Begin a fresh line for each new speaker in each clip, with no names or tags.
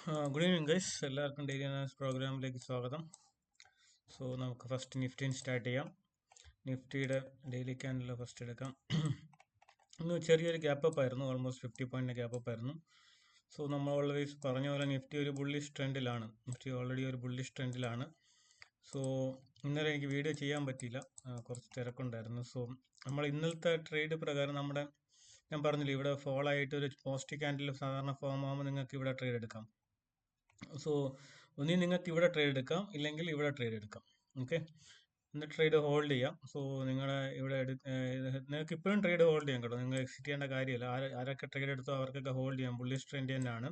Good evening guys, എല്ലാവർക്കും daily analysis പ്രോഗ്രാമിലേക്ക് സ്വാഗതം. സോ നമുക്ക് ഫസ്റ്റ് നിഫ്റ്റിന് സ്റ്റാർട്ട് ചെയ്യാം. നിഫ്റ്റിയുടെ ഡെയിലി ക്യാൻഡിൽ ഫസ്റ്റ് എടുക്കാം. ഇന്ന് ചെറിയൊരു ഗ്യാപ്പ് അപ്പ് ആയിരുന്നു, ഓൾമോസ്റ്റ് 50 പോയിന്റ് ഗ്യാപ്പ് അപ്പ് ആയിരുന്നു. സോ നമ്മൾ ഓൾവേസ് പറഞ്ഞ പോലെ നിഫ്റ്റി ഒരു ബുള്ളിഷ് ട്രെൻഡിലാണ്. നിഫ്റ്റി ഓൾറെഡി ഒരു ബുള്ളിഷ് ട്രെൻഡിലാണ്. സോ ഇന്നലെ എനിക്ക് വീഡിയോ ചെയ്യാൻ പറ്റിയില്ല, കുറച്ച് തിരക്കുണ്ടായിരുന്നു. സോ നമ്മൾ ഇന്നലത്തെ ട്രേഡ് പ്രകാരം ഞാൻ പറഞ്ഞില്ല, ഇവിടെ ഫോൾ ആയിട്ട് ഒരു പോസ്റ്റ് ക്യാൻഡിൽ സാധാരണ ഫോം ആകുമ്പോൾ നിങ്ങൾക്ക് ഇവിടെ ട്രേഡ് എടുക്കാം. സോ ഒന്നി നിങ്ങൾക്ക് ഇവിടെ ട്രേഡ് എടുക്കാം, ഇല്ലെങ്കിൽ ഇവിടെ ട്രേഡ് എടുക്കാം. ഓക്കെ, എന്നിട്ട് ട്രേഡ് ഹോൾഡ് ചെയ്യാം. സോ നിങ്ങളെ ഇവിടെ നിങ്ങൾക്ക് ഇപ്പോഴും ട്രേഡ് ഹോൾഡ് ചെയ്യാം കേട്ടോ. നിങ്ങൾ എക്സിറ്റ് ചെയ്യേണ്ട കാര്യമില്ല. ആരൊക്കെ ട്രേഡ് എടുത്തോ അവർക്കൊക്കെ ഹോൾഡ് ചെയ്യാം. ബുള്ളിഷ് ട്രെൻഡ് തന്നെയാണ്.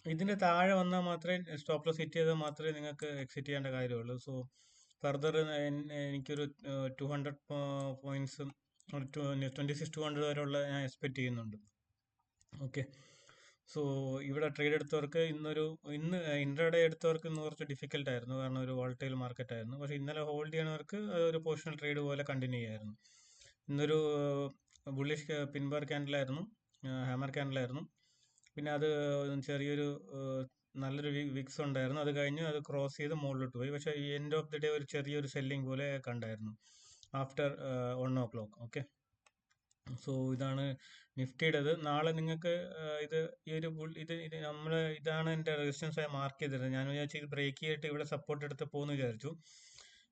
ഇതിന്റെ താഴെ വന്നാൽ മാത്രമേ സ്റ്റോപ്പ് ലോസ് ഹിറ്റ് ചെയ്താൽ മാത്രമേ നിങ്ങൾക്ക് എക്സിറ്റ് ചെയ്യേണ്ട കാര്യമുള്ളൂ. സോ ഫർദർ എനിക്കൊരു 200 പോയിന്റ്സും 26,200 വരെയുള്ള ഞാൻ എക്സ്പെക്ട് ചെയ്യുന്നുണ്ട്. ഓക്കെ, സോ ഇവിടെ ട്രേഡ് എടുത്തവർക്ക് ഇന്ന് ഇൻട്രാഡേ എടുത്തവർക്ക് ഇന്ന് കുറച്ച് ഡിഫിക്കൽട്ട് ആയിരുന്നു, കാരണം ഒരു വോളറ്റൈൽ മാർക്കറ്റ് ആയിരുന്നു. പക്ഷേ ഇന്നലെ ഹോൾഡ് ചെയ്യുന്നവർക്ക് ഒരു പൊസിഷണൽ ട്രേഡ് പോലെ കണ്ടിന്യൂ ചെയ്യായിരുന്നു. ഇന്നൊരു ബുള്ളിഷ് പിൻബാർ ക്യാൻഡിലായിരുന്നു, ഹാമർ ക്യാൻഡിലായിരുന്നു. പിന്നെ അത് ചെറിയൊരു നല്ലൊരു വിക്സ് ഉണ്ടായിരുന്നു. അത് കഴിഞ്ഞ് അത് ക്രോസ് ചെയ്ത് മുകളിലോട്ട് പോയി. പക്ഷേ ഈ എൻഡ് ഓഫ് ദി ഡേ ഒരു ചെറിയൊരു സെല്ലിംഗ് പോലെ കണ്ടായിരുന്നു ആഫ്റ്റർ 1 o'clock. ഓക്കെ, സോ ഇതാണ് നിഫ്റ്റിയുടേത്. നാളെ നിങ്ങൾക്ക് ഇതാണ് എൻ്റെ റെസിസ്റ്റൻസ് ആയി മാർക്ക് ചെയ്തിരുന്നത്. ഞാൻ വിചാരിച്ചു ഇത് ബ്രേക്ക് ചെയ്തിട്ട് ഇവിടെ സപ്പോർട്ട് എടുത്ത് പോകുന്നു വിചാരിച്ചു.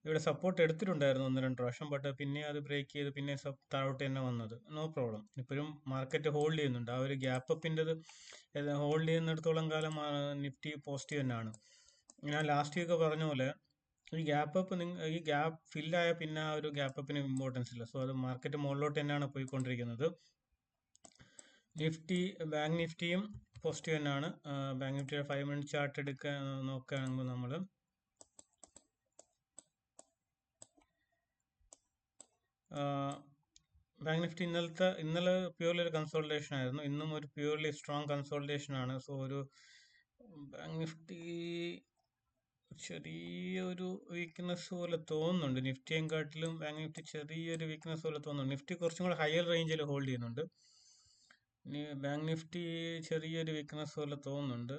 ഇവിടെ സപ്പോർട്ട് എടുത്തിട്ടുണ്ടായിരുന്നു 1-2 പ്രാവശ്യം, ബട്ട് പിന്നെ അത് ബ്രേക്ക് ചെയ്ത് പിന്നെ താഴോട്ട് തന്നെ വന്നത്. No problem. ഇപ്പോഴും മാർക്കറ്റ് ഹോൾഡ് ചെയ്യുന്നുണ്ട്. ആ ഒരു ഗ്യാപ്പ് അപ്പിൻ്റെത് ഹോൾഡ് ചെയ്യുന്നിടത്തോളം കാലം നിഫ്റ്റി പോസിറ്റീവ് തന്നെയാണ്. ഞാൻ ലാസ്റ്റ് വീക്ക് പറഞ്ഞ പോലെ ഈ ഗ്യാപ്പ് ഫില്ലായ പിന്നെ ആ ഒരു ഗ്യാപ്പ് അപ്പിന് ഇമ്പോർട്ടൻസ് ഇല്ല. സോ അത് മാർക്കറ്റ് മുകളിലോട്ട് തന്നെയാണ് പോയിക്കൊണ്ടിരിക്കുന്നത്. ബാങ്ക് നിഫ്റ്റിയും പോസിറ്റീവ് തന്നെയാണ്. ബാങ്ക് നിഫ്റ്റിയുടെ 5 മിനിറ്റ് ചാർട്ട് എടുക്കാൻ നോക്കുകയാണെങ്കിൽ നമ്മൾ ബാങ്ക് നിഫ്റ്റി ഇന്നലെ പ്യൂർലി ഒരു കൺസോൾട്ടേഷൻ ആയിരുന്നു. ഇന്നും ഒരു പ്യൂർലി സ്ട്രോങ് കൺസോൾട്ടേഷൻ ആണ്. സോ ഒരു ബാങ്ക് നിഫ്റ്റി ചെറിയൊരു വീക്ക്നെസ് പോലെ തോന്നുന്നുണ്ട്. നിഫ്റ്റിയും കാട്ടിലും ബാങ്ക് നിഫ്റ്റി ചെറിയൊരു വീക്ക്നെസ് പോലെ തോന്നുന്നുണ്ട്. നിഫ്റ്റി കുറച്ചും കൂടെ ഹയർ റേഞ്ചിൽ ഹോൾഡ് ചെയ്യുന്നുണ്ട്. ബാങ്ക് നിഫ്റ്റി ചെറിയൊരു വീക്ക്നെസ് പോലെ തോന്നുന്നുണ്ട്.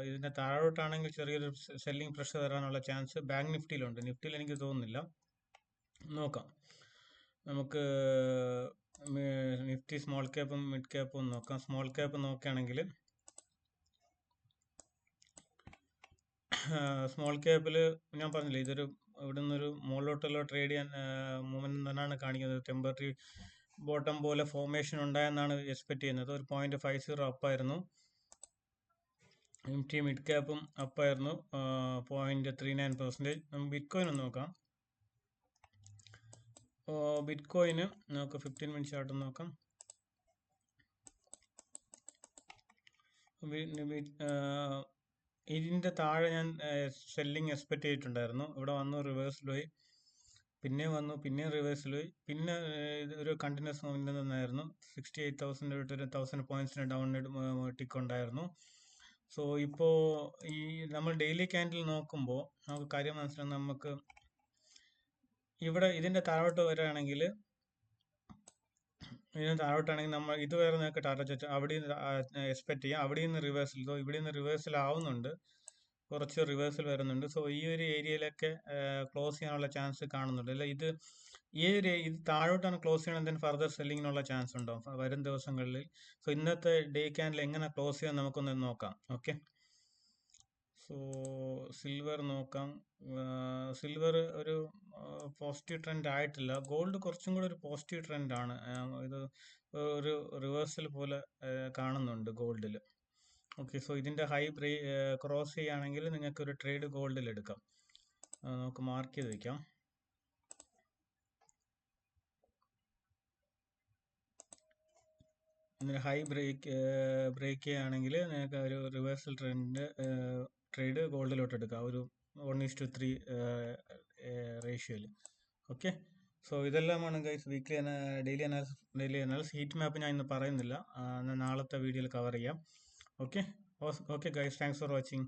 ഇതിന്റെ താഴോട്ടാണെങ്കിൽ ചെറിയൊരു സെല്ലിംഗ് പ്രഷർ വരാനുള്ള ചാൻസ് ബാങ്ക് നിഫ്റ്റിയിലുണ്ട്. നിഫ്റ്റിയിൽ എനിക്ക് തോന്നുന്നില്ല. നോക്കാം, നമുക്ക് നിഫ്റ്റി സ്മോൾ ക്യാപ്പും മിഡ് ക്യാപ്പും നോക്കാം. സ്മോൾ ക്യാപ്പ് നോക്കുകയാണെങ്കിൽ സ്മോൾ ക്യാപ്പിൽ ഞാൻ പറഞ്ഞില്ലേ, ഇവിടെ നിന്നൊരു മുകളിലോട്ടുള്ള ട്രേഡ് ചെയ്യാൻ മൂവ്മെന്റ് തന്നെയാണ് കാണിക്കുന്നത്. ടെമ്പററി ബോട്ടം പോലെ ഫോർമേഷൻ ഉണ്ടായെന്നാണ് എക്സ്പെക്ട് ചെയ്യുന്നത്. ഒരു 0.50 അപ്പായിരുന്നു. നിഫ്റ്റി മിഡ് ക്യാപ്പും അപ്പായിരുന്നു 0.39%. ബിറ്റ് കോയിൻ ഒന്ന് നോക്കാം. ബിറ്റ് കോയിന് നമുക്ക് 15 മിനിറ്റ് ചാർട്ട് നോക്കാം. ഇതിന്റെ താഴെ ഞാൻ സെല്ലിംഗ് എക്സ്പെക്ട് ചെയ്തിട്ടുണ്ടായിരുന്നു. ഇവിടെ വന്നു, റിവേഴ്സിൽ പോയി, പിന്നെ വന്നു, പിന്നെ റിവേഴ്സിൽ പോയി, പിന്നെ ഒരു കണ്ടിന്യൂസ് മൂവ്മെന്റ് തന്നെയായിരുന്നു. 68,000 ഒരു 1,000 പോയിന്റ്സിന് ഡൗൺ ടിക്ക് ഉണ്ടായിരുന്നു. സോ ഇപ്പോൾ നമ്മൾ ഡെയിലി ക്യാൻഡിൽ നോക്കുമ്പോൾ നമുക്ക് കാര്യം മനസ്സിലാവും. നമുക്ക് ഇതിന്റെ താഴോട്ട് വരികയാണെങ്കിൽ നമ്മൾ ഇതുവരെ നിങ്ങൾക്ക് ടാർഗറ്റ് അവിടെ എക്സ്പെക്ട് ചെയ്യാം. അവിടെ നിന്ന് റിവേഴ്സൽ, ഇവിടെ നിന്ന് റിവേഴ്സൽ ആവുന്നുണ്ട്, കുറച്ച് റിവേഴ്സൽ വരുന്നുണ്ട്. സോ ഈ ഒരു ഏരിയയിലൊക്കെ ക്ലോസ് ചെയ്യാനുള്ള ചാൻസ് കാണുന്നുണ്ട്. അല്ല, ഇത് താഴോട്ടാണ് ക്ലോസ് ചെയ്യണം, then ഫർദർ സെല്ലിങ്ങിനുള്ള ചാൻസ് ഉണ്ടാവും വരും ദിവസങ്ങളിൽ. സോ ഇന്നത്തെ ഡേ ക്യാൻഡിൽ എങ്ങനെ ക്ലോസ് ചെയ്യാൻ നമുക്കൊന്ന് നോക്കാം. ഓക്കെ, സോ സിൽവർ നോക്കാം. സിൽവർ ഒരു പോസിറ്റീവ് ട്രെൻഡ് ആയിട്ടില്ല. ഗോൾഡ് കുറച്ചും കൂടെ ഒരു പോസിറ്റീവ് ട്രെൻഡാണ്. ഇത് ഒരു റിവേഴ്സൽ പോലെ കാണുന്നുണ്ട് ഗോൾഡിൽ. ഓക്കെ, സോ ഇതിന്റെ ഹൈ ക്രോസ് ചെയ്യുകയാണെങ്കിൽ നിങ്ങൾക്ക് ഒരു ട്രേഡ് ഗോൾഡിൽ എടുക്കാം. നമുക്ക് മാർക്ക് ചെയ്ത് വയ്ക്കാം. ഇതിന് ഹൈ ബ്രേക്ക് ചെയ്യുകയാണെങ്കിൽ നിങ്ങൾക്ക് ഒരു റിവേഴ്സൽ ട്രേഡ് ഗോൾഡിലോട്ട് എടുക്കാം, ഒരു 1:3 റേഷ്യോയിൽ. ഓക്കെ, സോ ഇതെല്ലാമാണ് guys daily analysis. Heat map ഞാൻ ഇന്ന് പറയുന്നില്ല, നാളത്തെ വീഡിയോയിൽ കവർ ചെയ്യാം. Okay guys, thanks for watching.